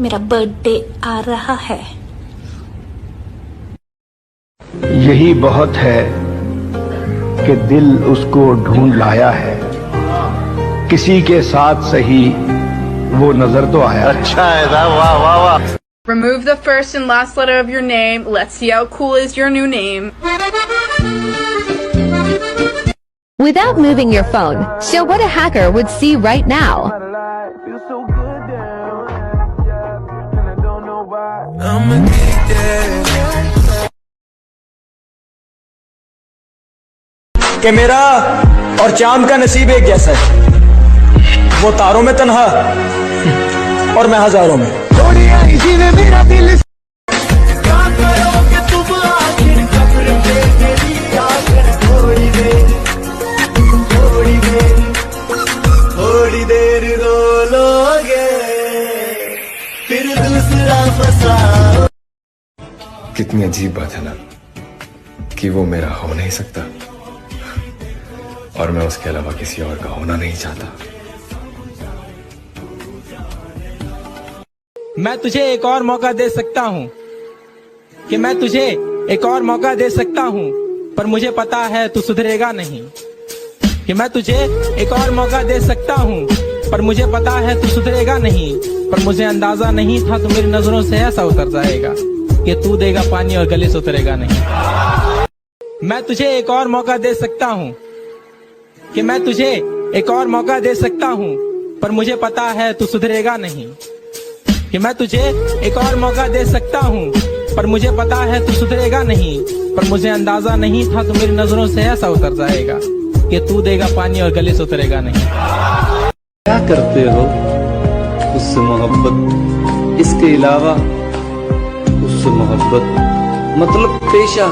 मेरा बर्थडे आ रहा है। यही बहुत है कि दिल उसको ढूंढ लाया है, किसी के साथ सही वो नजर तो आया। अच्छा है ना, वाह वाह वाह। Remove the first and last letter of your name. Let's see how cool is your new name. Without moving your phone, show what a hacker would see right now. कि मेरा और चांद का नसीब एक जैसा है, वो तारों में तन्हा और मैं हजारों में। इसी में मेरा दिल थोड़ी देर रोलोगे फिर दूसरा फसा। कितनी अजीब बात है ना कि वो मेरा हो नहीं सकता और मैं उसके अलावा किसी और का होना नहीं चाहता। मैं तुझे एक और मौका दे सकता हूँ कि मैं तुझे एक और मौका दे सकता हूँ, पर मुझे पता है तू सुधरेगा नहीं। कि मैं तुझे एक और मौका दे सकता हूँ, पर मुझे पता है तू सुधरेगा नहीं। पर मुझे अंदाजा नहीं था तू मेरी नजरों से ऐसा उतर जाएगा कि तू देगा पानी और गले से उतरेगा नहीं। मैं तुझे एक और मौका दे सकता हूँ कि मैं तुझे एक और मौका दे सकता हूँ, पर मुझे पता है तू सुधरेगा नहीं। कि मैं तुझे एक और मौका दे सकता हूँ, पर मुझे पता है तू सुधरेगा नहीं। पर मुझे अंदाजा नहीं था तू मेरी नजरों से ऐसा उतर जाएगा कि तू देगा पानी और गले से उतरेगा नहीं। क्या करते हो उससे मोहब्बत, इसके अलावा उससे मोहब्बत, मतलब पेशा,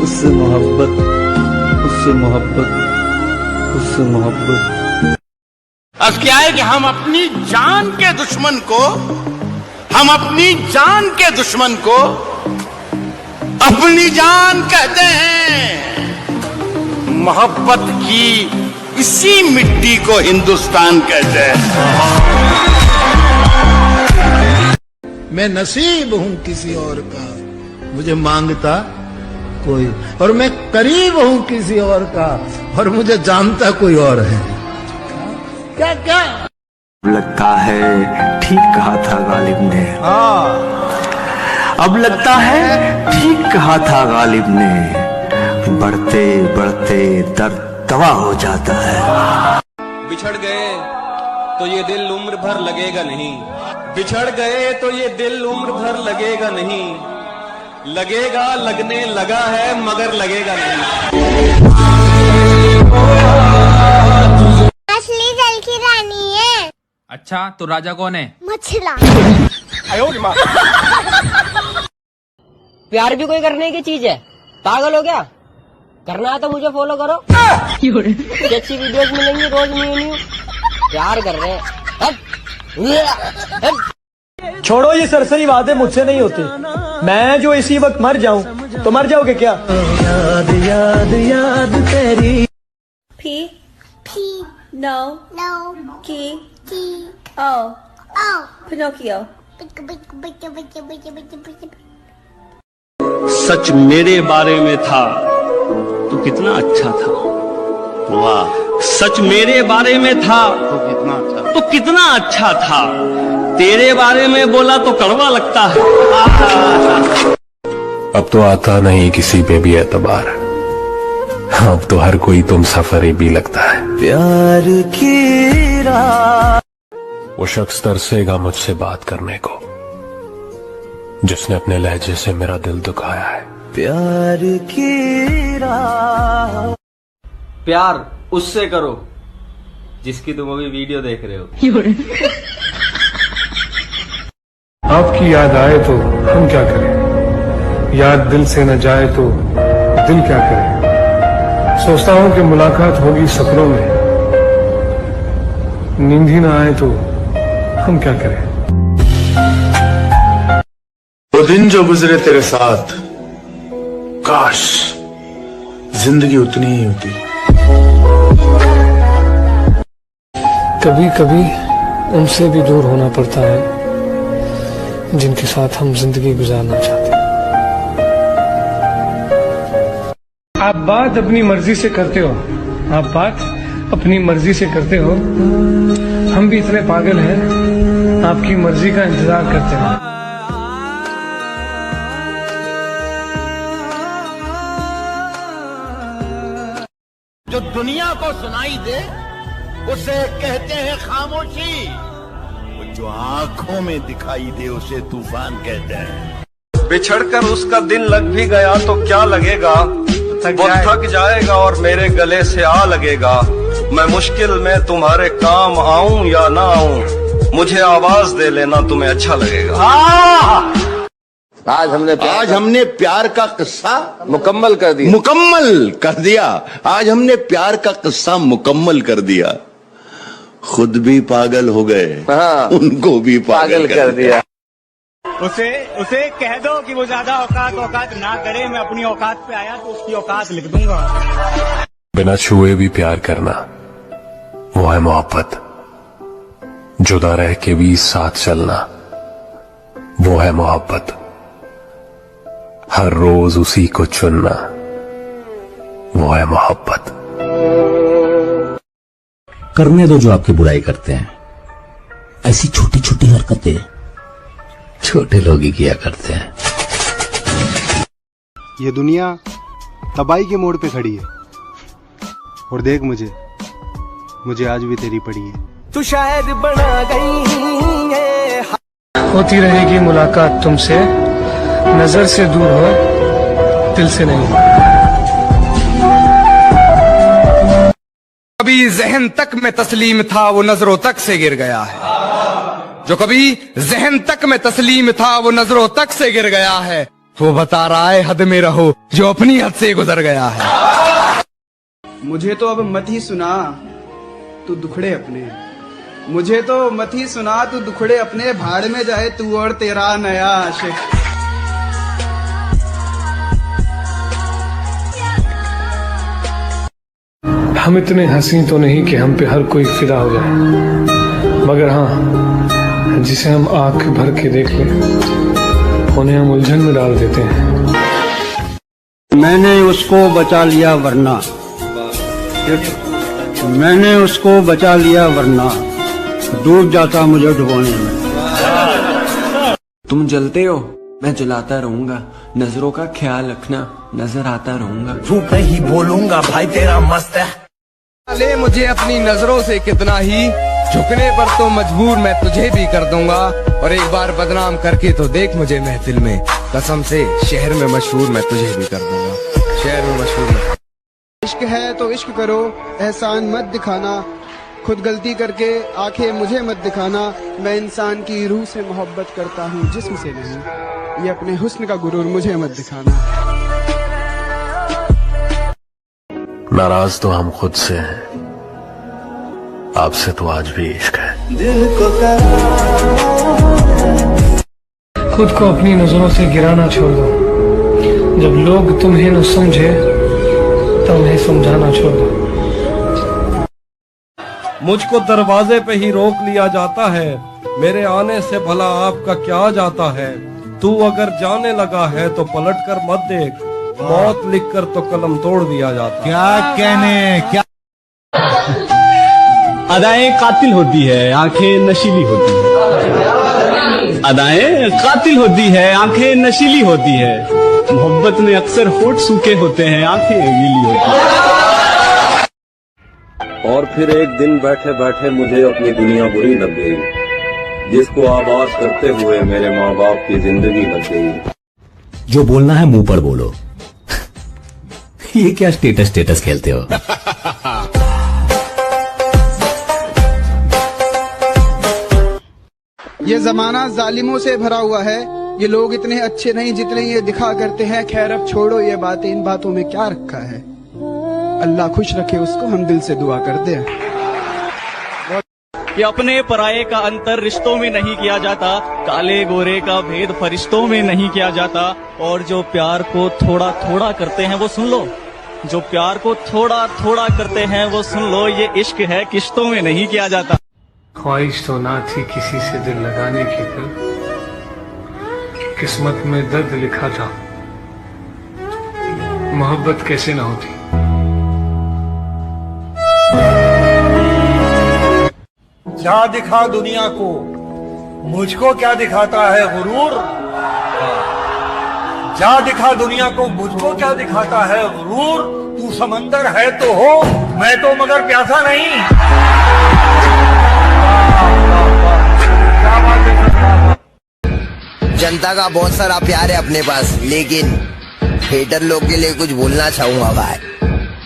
उससे मोहब्बत, उससे मोहब्बत, उससे मोहब्बत। अब क्या है कि हम अपनी जान के दुश्मन को अपनी जान कहते हैं। मोहब्बत की इसी मिट्टी को हिंदुस्तान कहते हैं। मैं नसीब हूं किसी और का, मुझे मांगता कोई, और मैं करीब हूं किसी और का और मुझे जानता कोई और है। क्या क्या लगता है ठीक कहा था गालिब ने। अब लगता है ठीक कहा था गालिब ने, बढ़ते बढ़ते दर्द दवा हो जाता है। बिछड़ गए तो ये दिल उम्र भर लगेगा नहीं, बिछड़ गए तो ये दिल उम्र भर लगेगा नहीं, लगेगा लगने लगा है मगर लगेगा नहीं। असली जल की रानी है। अच्छा तो राजा कौन है? मछला। प्यार भी कोई करने की चीज है, पागल हो क्या? करना है तो मुझे फॉलो करो, अच्छी वीडियोस मिलेंगी रोज न्यू। प्यार कर रहे हैं। छोड़ो ये सरसरी बातें मुझसे नहीं होती। मैं जो इसी वक्त मर जाऊं तो मर जाओगे क्या? याद याद याद तेरी। P P No No Q T O O Pinocchio। सच मेरे बारे में था तो कितना अच्छा था, वाह। सच मेरे बारे में था तो कितना अच्छा था, तेरे बारे में बोला तो कड़वा लगता है। अब तो आता नहीं किसी पे भी एतबार, अब तो हर कोई तुम सफरी भी लगता है। प्यार की राह। वो शख्स तरसेगा मुझसे बात करने को जिसने अपने लहजे से मेरा दिल दुखाया है। प्यार की राह। प्यार उससे करो जिसकी तुम अभी वीडियो देख रहे हो। आपकी याद आए तो हम क्या करें, याद दिल से न जाए तो दिल क्या करे। सोचता हूं कि मुलाकात होगी सपनों में, नींद ही ना आए तो हम क्या करें। वो दिन जो गुजरे तेरे साथ, काश जिंदगी उतनी ही होती। कभी कभी उनसे भी दूर होना पड़ता है जिनके साथ हम जिंदगी गुजारना चाहते हैं। आप बात अपनी मर्जी से करते हो, आप बात अपनी मर्जी से करते हो। हम भी इतने पागल हैं, आपकी मर्जी का इंतजार करते हैं। जो दुनिया को सुनाई दे उसे कहते हैं खामोशी, जो आंखों में दिखाई दे उसे तूफान कहते हैं। बिछड़कर उसका दिन लग भी गया तो क्या लगेगा, वो थक जाएगा और मेरे गले से आ लगेगा। मैं मुश्किल में तुम्हारे काम आऊं या ना आऊं, मुझे आवाज दे लेना, तुम्हें अच्छा लगेगा। आज हमने प्यार का किस्सा मुकम्मल कर दिया। मुकम्मल कर दिया। आज हमने प्यार का किस्सा मुकम्मल कर दिया। खुद भी पागल हो गए, उनको भी पागल कर दिया। उसे कह दो कि वो ज्यादा औकात ना करे, मैं अपनी औकात पे आया तो उसकी औकात लिख दूंगा। बिना छुए भी प्यार करना वो है मोहब्बत। जुदा रह के भी साथ चलना वो है मोहब्बत। हर रोज उसी को चुनना वो है मोहब्बत। करने दो जो आपकी बुराई करते हैं। ऐसी छोटी छोटी हरकतें छोटे लोग ही किया करते हैं। ये दुनिया तबाही के मोड़ पे खड़ी है और देख मुझे आज भी तेरी पड़ी है। तू शायद बना गई है। होती रहेगी मुलाकात तुमसे, नजर से दूर हो, दिल से नहीं। कभी जहन तक में तस्लीम था वो नजरों तक से गिर गया है। जो कभी जहन तक में तस्लीम था वो नजरों तक से गिर गया है। वो बता रहा है हद में रहो जो अपनी हद से गुजर गया है। मुझे तो अब मत ही सुना तू दुखड़े अपने, मुझे तो मत ही सुना तू दुखड़े अपने, भाड़ में जाए तू और तेरा नया आशिक। हम इतने हंसी तो नहीं कि हम पे हर कोई फिदा हो जाए, मगर हाँ जिसे हम आंख भर के देख लें उन्हें हम उलझन में डाल देते हैं। मैंने उसको बचा लिया वरना, मैंने उसको बचा लिया वरना डूब जाता मुझे डुबोने में। तुम जलते हो मैं जलाता रहूंगा, नजरों का ख्याल रखना, नजर आता रहूंगा। झूठ नहीं बोलूंगा भाई तेरा मस्त है। ले मुझे अपनी नजरों से कितना ही, झुकने पर तो मजबूर मैं तुझे भी कर दूंगा। और एक बार बदनाम करके तो देख मुझे महफिल में, कसम से शहर में मशहूर मैं तुझे भी कर दूंगा, शहर में मशहूर। इश्क है तो इश्क करो, एहसान मत दिखाना, खुद गलती करके आंखें मुझे मत दिखाना। मैं इंसान की रूह से मोहब्बत करता हूँ जिस्म से नहीं, ये अपने हुस्न का गुरूर मुझे मत दिखाना। नाराज तो हम खुद से हैं, आपसे तो आज भी इश्क है। दिल को खुद को अपनी नजरों से गिराना छोड़ दो। जब लोग तुम्हें न समझे तो उन्हें समझाना छोड़ दो। मुझको दरवाजे पे ही रोक लिया जाता है, मेरे आने से भला आपका क्या जाता है। तू अगर जाने लगा है तो पलट कर मत देख, मौत लिखकर तो कलम तोड़ दिया जाता। क्या कहने क्या। अदाएं कातिल होती है, आंखें नशीली होती है। अदाएं कातिल होती है, आंखें नशीली होती है। मोहब्बत में अक्सर होठ सूखे होते हैं, आंखें गीली होती है। और फिर एक दिन बैठे बैठे मुझे अपनी दुनिया बुरी लग गई, जिसको आबाद करते हुए मेरे माँ बाप की जिंदगी लग गई। जो बोलना है मुंह पर बोलो। ये क्या स्टेटस खेलते हो। ये जमाना जालिमों से भरा हुआ है, ये लोग इतने अच्छे नहीं जितने ये दिखा करते हैं। खैर अब छोड़ो ये बातें, इन बातों में क्या रखा है। अल्लाह खुश रखे उसको, हम दिल से दुआ करते हैं। कि अपने पराये का अंतर रिश्तों में नहीं किया जाता, काले गोरे का भेद फरिश्तों में नहीं किया जाता। और जो प्यार को थोड़ा थोड़ा करते हैं वो सुन लो, जो प्यार को थोड़ा थोड़ा करते हैं वो सुन लो, ये इश्क है किश्तों में नहीं किया जाता। ख्वाहिश तो ना थी किसी से दिल लगाने की, किस्मत में दर्द लिखा था, मोहब्बत कैसे ना होती। क्या दिखा दुनिया को, मुझको क्या दिखाता है गुरूर। क्या दिखा दुनिया को, मुझको क्या दिखाता है गुरूर। तू समंदर है तो हो, मैं तो मगर प्यासा नहीं। जनता का बहुत सारा प्यार है अपने पास, लेकिन हेटर लोग के लिए कुछ बोलना चाहूंगा भाई।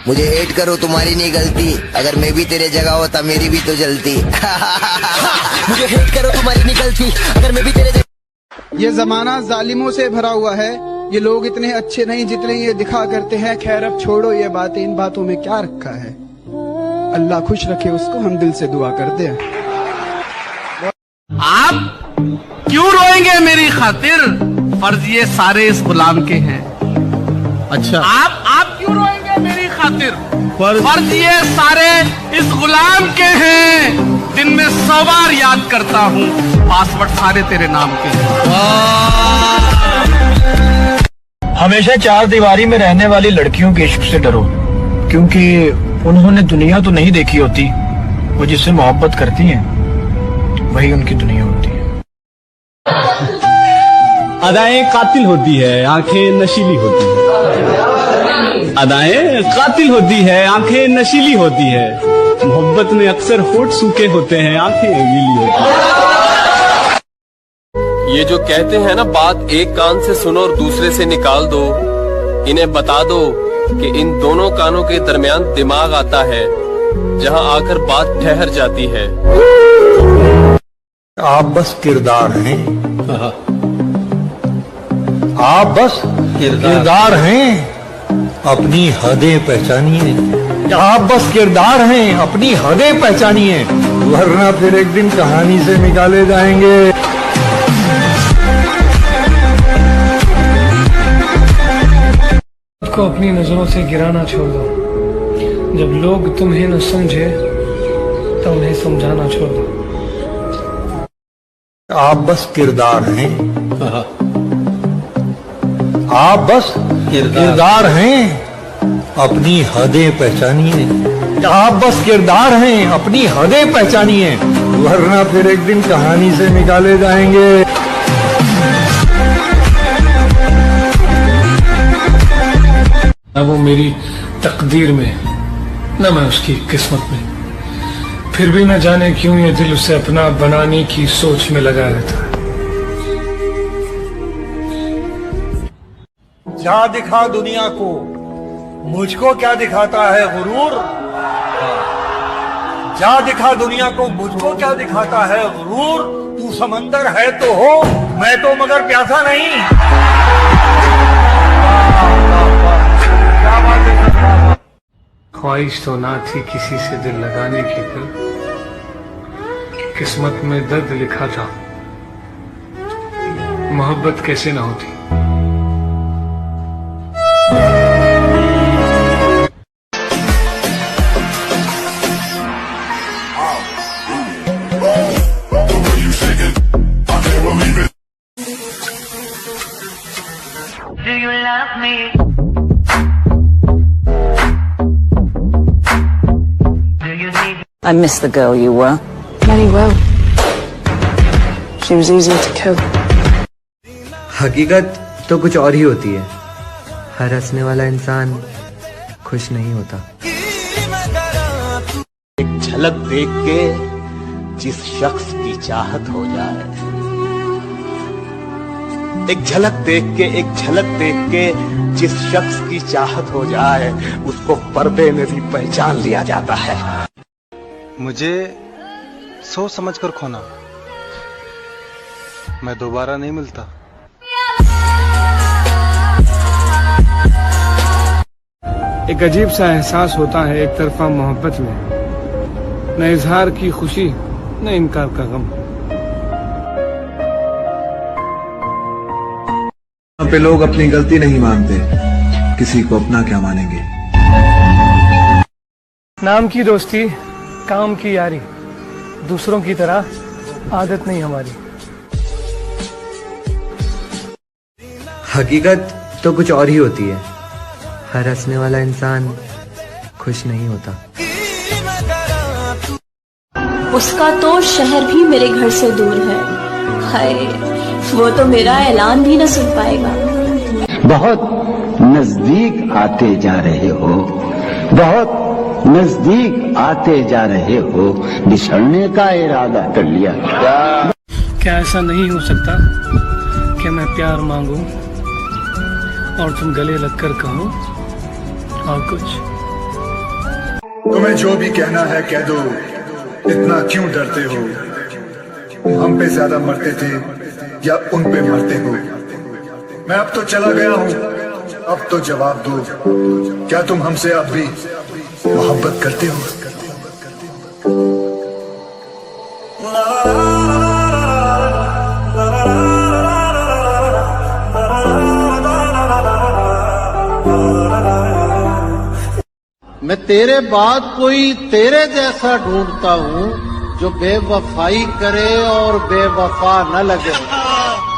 मुझे हेट करो, तुम्हारी नहीं गलती, अगर मैं भी तेरे जगह होता मेरी भी तो जलती। मुझे हेट करो, तुम्हारी नहीं गलती, अगर मैं भी तेरे जगह। ये जमाना जालिमों से भरा हुआ है, ये लोग इतने अच्छे नहीं जितने ये दिखा करते हैं। खैर अब छोड़ो ये बातें, इन बातों में क्या रखा है। अल्लाह खुश रखे उसको, हम दिल से दुआ करते हैं। आप क्यों रोएंगे मेरी खातिर, फर्ज ये सारे इस गुलाम के हैं। अच्छा, आप क्यों रोएंगे मेरी खातिर, फर्ज ये सारे इस गुलाम के हैं। दिन में 100 बार याद करता हूँ, पासवर्ड सारे तेरे नाम के हैं। हमेशा चार दीवारी में रहने वाली लड़कियों के इश्क से डरो, क्योंकि उन्होंने दुनिया तो नहीं देखी होती। वो जिससे मोहब्बत करती हैं वही उनकी दुनिया होती है। अदाएं कातिल होती है, आंखें नशीली होती है। अदाएं कातिल होती है, आंखें नशीली होती है। मोहब्बत में अक्सर होठ सूखे होते हैं, आंखें गीली होती हैं। ये जो कहते हैं ना, बात एक कान से सुनो और दूसरे से निकाल दो, इन्हें बता दो कि इन दोनों कानों के दरमियान दिमाग आता है, जहां आकर बात ठहर जाती है। आप बस किरदार हैं, आप बस किरदार हैं, अपनी हदें पहचानिए। आप बस किरदार हैं, अपनी हदें पहचानिए, वरना फिर एक दिन कहानी से निकाले जाएंगे। खुद को अपनी नजरों से गिराना छोड़ दो। जब लोग तुम्हें न समझे तो उन्हें समझाना छोड़ दो। आप बस किरदार हैं, आप बस किरदार हैं, अपनी हदें पहचानिए। आप बस किरदार हैं, अपनी हदें पहचानिए, वरना फिर एक दिन कहानी से निकाले जाएंगे। न वो मेरी तकदीर में, न मैं उसकी किस्मत में, फिर भी न जाने क्यों ये दिल उसे अपना बनाने की सोच में लगा रहता है। क्या दिखा दुनिया को, मुझको क्या दिखाता है गुरूर। क्या दिखा दुनिया को, मुझको क्या दिखाता है गुरूर। तू समंदर है तो हो, मैं तो मगर प्यासा नहीं। ख्वाहिश तो ना थी किसी से दिल लगाने की, फिर किस्मत में दर्द लिखा था, मोहब्बत कैसे ना होती। Do you love me? Do you need? I miss the girl you were. Very well. She was easy to kill. हकीकत तो कुछ और ही होती है। हर हंसने वाला इंसान खुश नहीं होता। एक झलक देख के जिस शख्स की चाहत हो जाए, एक झलक देख के जिस शख्स की चाहत हो जाए, उसको पर्दे में भी पहचान लिया जाता है। मुझे सोच समझकर खोना, मैं दोबारा नहीं मिलता। एक अजीब सा एहसास होता है एक तरफा मोहब्बत में, न इजहार की खुशी न इनकार का गम। यहाँ पे लोग अपनी गलती नहीं मानते, किसी को अपना क्या मानेंगे। नाम की दोस्ती, काम की यारी, दूसरों की तरह आदत नहीं हमारी। हकीकत तो कुछ और ही होती है। हर हंसने वाला इंसान खुश नहीं होता। उसका तो शहर भी मेरे घर से दूर है। हाय, वो तो मेरा ऐलान भी न सुन पाएगा। बहुत नजदीक आते जा रहे हो, बहुत नजदीक आते जा रहे हो, बिछड़ने का इरादा कर लिया क्या ऐसा नहीं हो सकता कि मैं प्यार मांगूं और तुम गले लगकर कहो और कुछ? तुम्हें जो भी कहना है कह दो, इतना क्यों डरते हो? हम पे ज्यादा मरते थे या उन पे मरते हो? मैं अब तो चला गया हूँ, अब तो जवाब दो, क्या तुम हमसे अब भी मोहब्बत करते हो? मैं तेरे बाद कोई तेरे जैसा ढूंढता हूँ जो बेवफाई करे और बेवफा न लगे।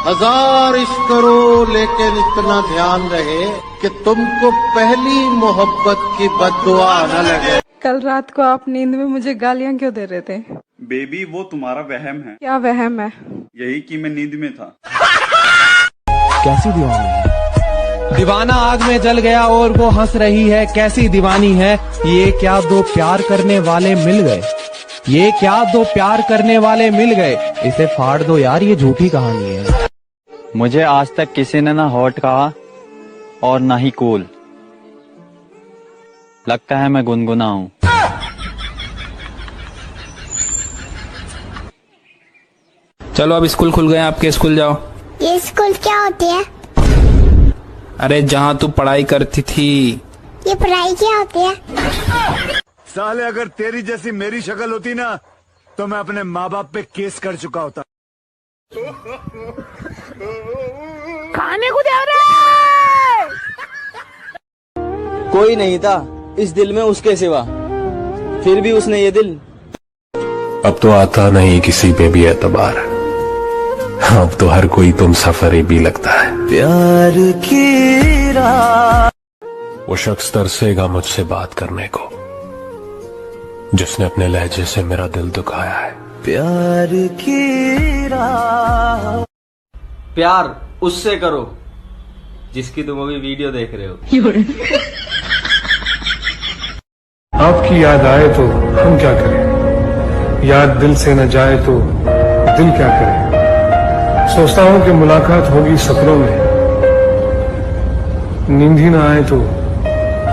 हजार इश्क करो लेकिन इतना ध्यान रहे कि तुमको पहली मोहब्बत की बद्दुआ न लगे। कल रात को आप नींद में मुझे गालियां क्यों दे रहे थे? बेबी वो तुम्हारा वहम है। क्या वहम है? यही कि मैं नींद में था। कैसी दीवानी है? दीवाना आग में जल गया और वो हंस रही है, कैसी दीवानी है। ये क्या दो प्यार करने वाले मिल गए, ये क्या दो प्यार करने वाले मिल गए। इसे फाड़ दो यार, ये झूठी कहानी है। मुझे आज तक किसी ने ना हॉट कहा और ना ही कूल। लगता है मैं गुनगुना हूँ। चलो अब स्कूल खुल गए, आपके स्कूल जाओ। ये स्कूल क्या होती है? अरे जहाँ तू पढ़ाई करती थी। ये पढ़ाई क्या होती है? साले अगर तेरी जैसी मेरी शक्ल होती ना तो मैं अपने माँ बाप पे केस कर चुका होता। खाने को दे रहे। कोई नहीं था इस दिल में उसके सिवा, फिर भी उसने ये दिल। अब तो आता नहीं किसी पे भी एतबार, अब तो हर कोई तुम सफर भी लगता है। प्यार की रात। वो शख्स तरसेगा मुझसे बात करने को जिसने अपने लहजे से मेरा दिल दुखाया है। प्यार की रात। प्यार उससे करो जिसकी तुम अभी वीडियो देख रहे हो। आपकी याद आए तो हम क्या करें, याद दिल से न जाए तो दिल क्या करे। सोचता हूं कि मुलाकात होगी सपनों में, नींद ही ना आए तो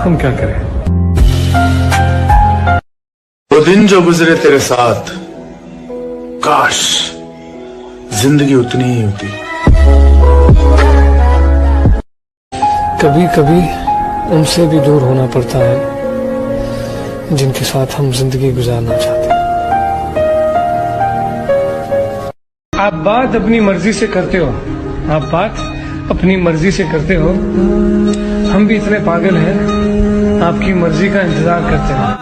हम क्या करें। वो दिन जो गुजरे तेरे साथ, काश जिंदगी उतनी ही होती। कभी कभी उनसे भी दूर होना पड़ता है जिनके साथ हम जिंदगी गुजारना चाहते हैं। आप बात अपनी मर्जी से करते हो, आप बात अपनी मर्जी से करते हो। हम भी इतने पागल हैं, आपकी मर्जी का इंतजार करते हैं।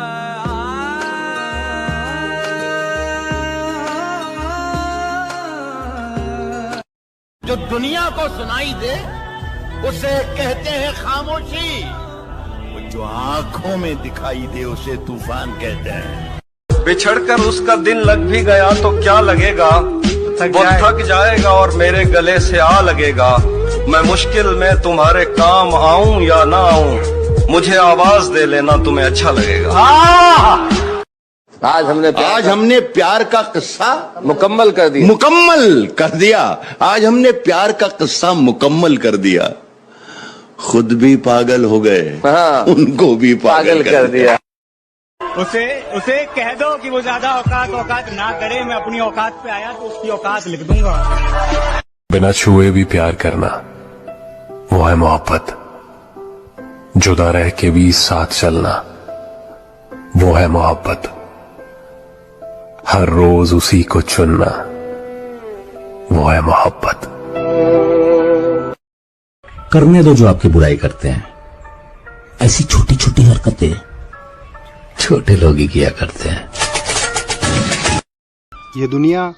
जो दुनिया को सुनाई दे उसे कहते हैं खामोशी, जो आंखों में दिखाई दे उसे तूफान कहते हैं। बिछड़कर उसका दिन लग भी गया तो क्या लगेगा, वो थक जाएगा और मेरे गले से आ लगेगा। मैं मुश्किल में तुम्हारे काम आऊं या ना आऊं, मुझे आवाज दे लेना, तुम्हें अच्छा लगेगा। आज हमने प्यार का किस्सा मुकम्मल कर दिया। आज हमने प्यार का किस्सा मुकम्मल कर दिया। खुद भी पागल हो गए, उनको भी पागल कर दिया। उसे कह दो कि वो ज्यादा औकात ना करे। मैं अपनी औकात पे आया तो उसकी औकात लिख दूंगा। बिना छुए भी प्यार करना वो है मोहब्बत। जुदा रह के भी साथ चलना वो है मोहब्बत। हर रोज उसी को चुनना वो है मोहब्बत। करने दो जो आपकी बुराई करते हैं। ऐसी छोटी छोटी हरकतें छोटे लोग ही किया करते हैं। ये दुनिया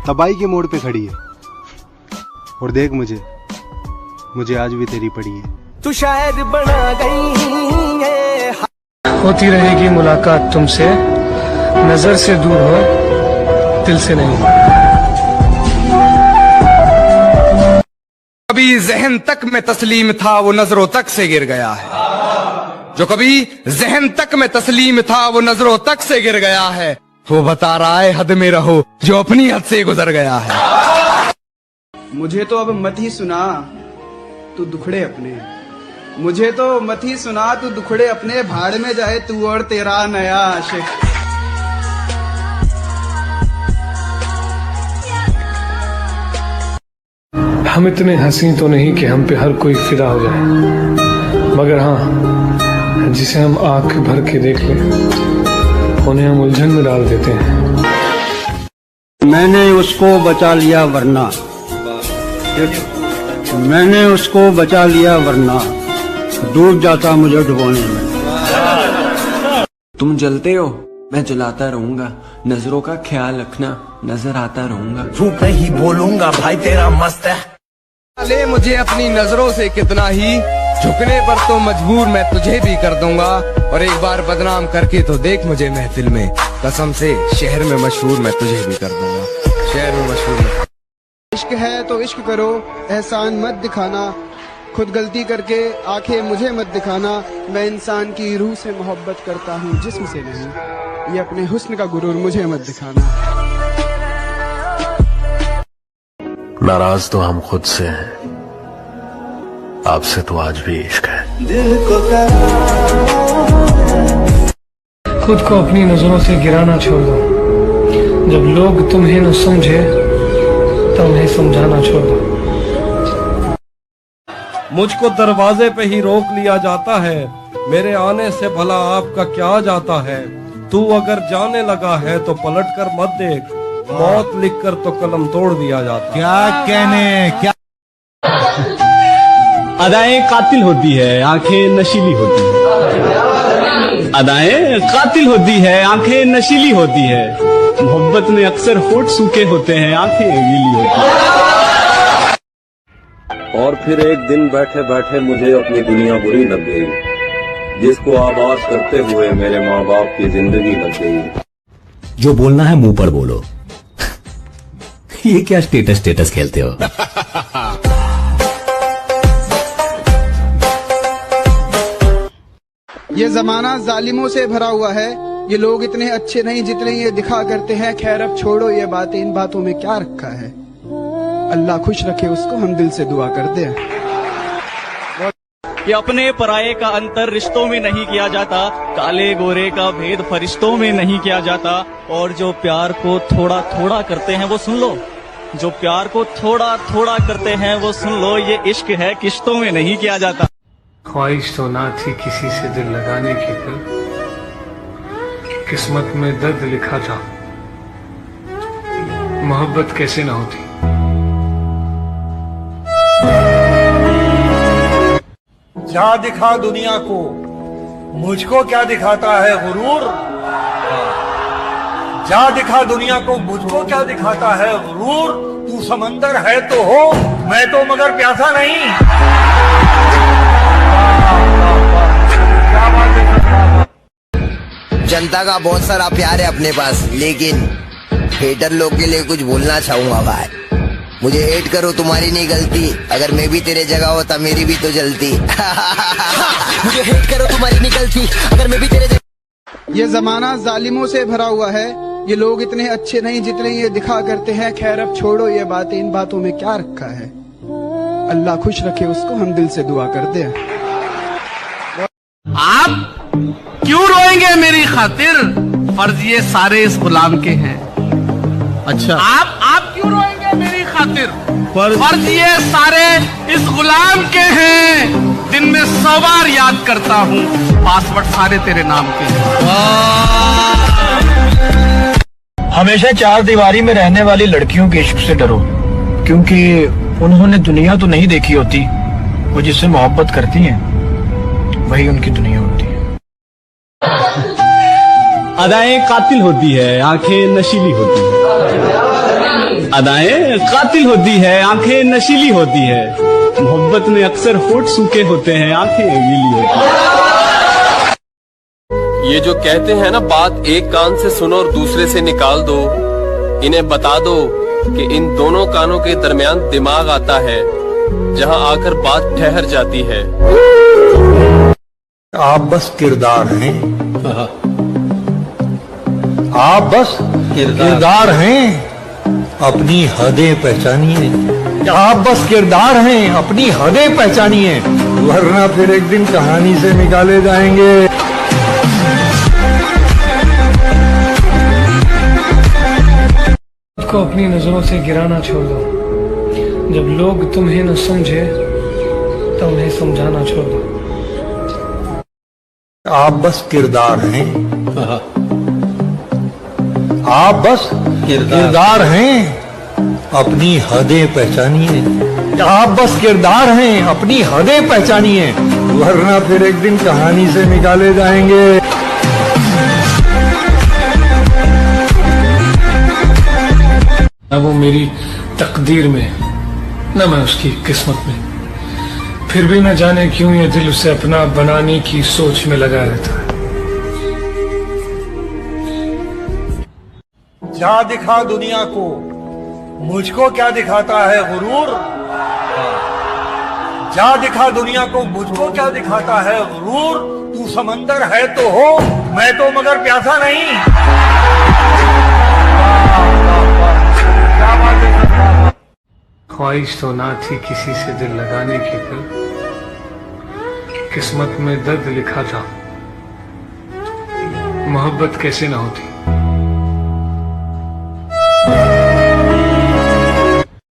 तबाही के मोड़ पे खड़ी है और देख मुझे आज भी तेरी पड़ी है। तू शायर बना गई है। होती रहेगी मुलाकात तुमसे, नजर से दूर हो, दिल से नहीं। कभी जहन तक में तस्लीम था वो नजरों तक से गिर गया है। जो कभी जहन तक में तस्लीम था वो नजरों तक से गिर गया है। वो बता रहा है हद में रहो जो अपनी हद से गुजर गया है। मुझे तो अब मत ही सुना तू दुखड़े अपने, मुझे तो मत ही सुना तू दुखड़े अपने, भाड़ में जाए तू और तेरा नया आशिक। हम इतने हंसी तो नहीं कि हम पे हर कोई फिदा हो जाए, मगर हाँ जिसे हम आंख भर के देख लें उन्हें हम उलझन में डाल देते हैं। मैंने उसको बचा लिया वरना, मैंने उसको बचा लिया वरना डूब जाता मुझे डुबोने में। तुम जलते हो मैं जलाता रहूंगा, नजरों का ख्याल रखना नजर आता रहूंगा। झूठ नहीं बोलूंगा भाई तेरा मस्त है। ले मुझे अपनी नजरों से कितना ही, झुकने पर तो मजबूर मैं तुझे भी कर दूंगा। और एक बार बदनाम करके तो देख मुझे महफिल में, कसम से शहर में मशहूर मैं तुझे भी कर दूंगा, शहर में मशहूर। इश्क है तो इश्क करो, एहसान मत दिखाना, खुद गलती करके आंखें मुझे मत दिखाना। मैं इंसान की रूह से मोहब्बत करता हूँ जिस्म से नहीं, ये अपने हुस्न का गुरूर मुझे मत दिखाना। नाराज तो हम खुद से हैं, आपसे तो आज भी इश्क है। दिल को खुद को अपनी नजरों से गिराना छोड़ दो, जब लोग तुम्हें न समझे तो उन्हें समझाना छोड़ दो। मुझको दरवाजे पे ही रोक लिया जाता है, मेरे आने से भला आपका क्या जाता है। तू अगर जाने लगा है तो पलट कर मत देख, मौत लिखकर तो कलम तोड़ दिया जाता। क्या कहने क्या। अदाएं कातिल होती है, आंखें नशीली होती है। अदाएं कातिल होती है, आंखें नशीली होती है। मोहब्बत में अक्सर होठ सूखे होते हैं, आंखें गीली होती हैं। और फिर एक दिन बैठे बैठे मुझे अपनी दुनिया बुरी लग गई, जिसको आबाद करते हुए मेरे माँ बाप की जिंदगी लग गई। जो बोलना है मुंह पर बोलो। ये क्या स्टेटस खेलते हो। ये जमाना जालिमों से भरा हुआ है, ये लोग इतने अच्छे नहीं जितने ये दिखा करते हैं। खैर अब छोड़ो ये बातें, इन बातों में क्या रखा है। अल्लाह खुश रखे उसको, हम दिल से दुआ करते हैं कि अपने पराये का अंतर रिश्तों में नहीं किया जाता, काले गोरे का भेद फरिश्तों में नहीं किया जाता। और जो प्यार को थोड़ा थोड़ा करते हैं वो सुन लो, जो प्यार को थोड़ा थोड़ा करते हैं वो सुन लो, ये इश्क है किश्तों में नहीं किया जाता। ख्वाहिश तो ना थी किसी से दिल लगाने की, कल किस्मत में दर्द लिखा था, मोहब्बत कैसे ना होती। जा दिखा दुनिया को, मुझको क्या दिखाता है गुरूर। जा दिखा दुनिया को, मुझको क्या दिखाता है गुरूर। तू समंदर है तो हो, मैं तो मगर प्यासा नहीं। जनता का बहुत सारा प्यार है अपने पास, लेकिन हेटर लोग के लिए कुछ बोलना चाहूंगा भाई। मुझे हेट करो तुम्हारी नहीं गलती, अगर मैं भी तेरे जगह होता मेरी भी तो जलती। मुझे हेट करो तुम्हारी नहीं गलती, अगर मैं भी तेरे जगह। ये जमाना जालिमों से भरा हुआ है, ये लोग इतने अच्छे नहीं जितने ये दिखा करते हैं। खैर अब छोड़ो ये बातें, इन बातों में क्या रखा है। अल्लाह खुश रखे उसको, हम दिल से दुआ करते हैं। आप क्यों रोएंगे मेरी खातिर, फर्ज ये सारे इस गुलाम के हैं। अच्छा आप क्यों रोएंगे मेरी खातिर, फर्ज ये सारे इस गुलाम के हैं। दिन में 100 बार याद करता हूँ, पासवर्ड सारे तेरे नाम के हैं। हमेशा चार दीवारी में रहने वाली लड़कियों के इश्क से डरो, क्योंकि उन्होंने दुनिया तो नहीं देखी होती, वो जिससे मोहब्बत करती हैं वही उनकी दुनिया होती है। अदाएं कातिल होती है, आंखें नशीली होती है। अदाएं कातिल होती है, आंखें नशीली होती है। मोहब्बत में अक्सर होठ सूखे होते हैं, आंखें गीली होती हैं। ये जो कहते हैं ना, बात एक कान से सुनो और दूसरे से निकाल दो, इन्हें बता दो कि इन दोनों कानों के दरमियान दिमाग आता है, जहां आकर बात ठहर जाती है। आप बस किरदार हैं, आप बस किरदार हैं, अपनी हदें पहचानिए। आप बस किरदार हैं, अपनी हदें पहचानिए, वरना फिर एक दिन कहानी से निकाले जाएंगे। खुद को अपनी नजरों से गिराना छोड़ दो। जब लोग तुम्हें न समझे तो उन्हें समझाना छोड़ दो। आप बस किरदार हैं, आप बस किरदार हैं, अपनी हदें पहचानिए। आप बस किरदार हैं, अपनी हदें पहचानिए, वरना फिर एक दिन कहानी से निकाले जाएंगे। न वो मेरी तकदीर में, न मैं उसकी किस्मत में, फिर भी न जाने क्यों ये दिल उसे अपना बनाने की सोच में लगा रहता है। जा दिखा दुनिया को, मुझको क्या दिखाता है गुरूर। जा दिखा दुनिया को, मुझको क्या दिखाता है गुरूर। तू समंदर है तो हो, मैं तो मगर प्यासा नहीं। ख्वाहिश तो ना थी किसी से दिल लगाने की, फिर किस्मत में दर्द लिखा था, मोहब्बत कैसे ना होती।